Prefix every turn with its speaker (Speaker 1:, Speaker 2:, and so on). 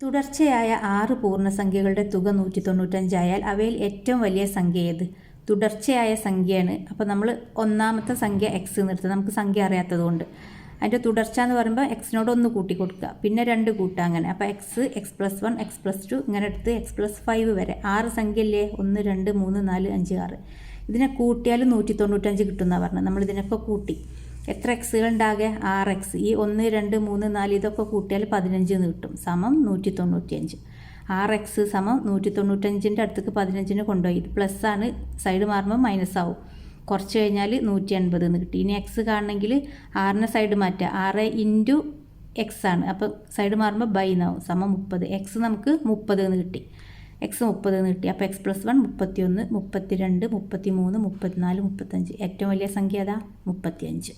Speaker 1: തുടർച്ചയായ 6 പൂർണ്ണസംഖ്യകളുടെ തുക 195 ആയാൽ അവയിൽ ഏറ്റവും വലിയ സംഖ്യ ഏത്? തുടർച്ചയായ സംഖ്യയാണ്. അപ്പോൾ നമ്മൾ ഒന്നാമത്തെ സംഖ്യ എക്സ് നിർത്തുക, നമുക്ക് സംഖ്യ അറിയാത്തതുകൊണ്ട്. അതിൻ്റെ തുടർച്ച എന്ന് പറയുമ്പോൾ എക്സിനോട് 1 കൂട്ടി കൊടുക്കുക, പിന്നെ 2 കൂട്ടുക, അങ്ങനെ. അപ്പോൾ എക്സ്, x+1, x+2 ഇങ്ങനെ എടുത്ത് x+5 വരെ 6 സംഖ്യ ഇല്ലേ? 1, 2, 3, 4, 5, 6. ഇതിനെ കൂട്ടിയാൽ 195 കിട്ടുമെന്നാണ് പറഞ്ഞത്. നമ്മൾ ഇതിനൊക്കെ കൂട്ടി. എത്ര എക്സുകൾ ഉണ്ടാകുക? 6x. ഈ 1, 2, 3, 4 ഇതൊക്കെ കൂട്ടിയാൽ 15 എന്ന് കിട്ടും, സമം 195. 6x സമം 195ൻ്റെ അടുത്തേക്ക് 15ന് കൊണ്ടുപോയി. ഇത് പ്ലസ് ആണ്, സൈഡ് മാറുമ്പോൾ മൈനസ് ആവും. കുറച്ച് കഴിഞ്ഞാൽ 180 എന്ന് കിട്ടി. ഇനി എക്സ് കാണണമെങ്കിൽ 6നെ സൈഡ് മാറ്റുക, 6 ഇൻറ്റു എക്സ് ആണ്. അപ്പോൾ സൈഡ് മാറുമ്പോൾ ബൈ എന്നാവും, സമം 30. എക്സ് നമുക്ക് 30 എന്ന് കിട്ടി. എക്സ് 30 എന്ന് കിട്ടി. അപ്പോൾ x+1 31, 32, 33, 34, 35. ഏറ്റവും വലിയ സംഖ്യ ഏതാ? 35.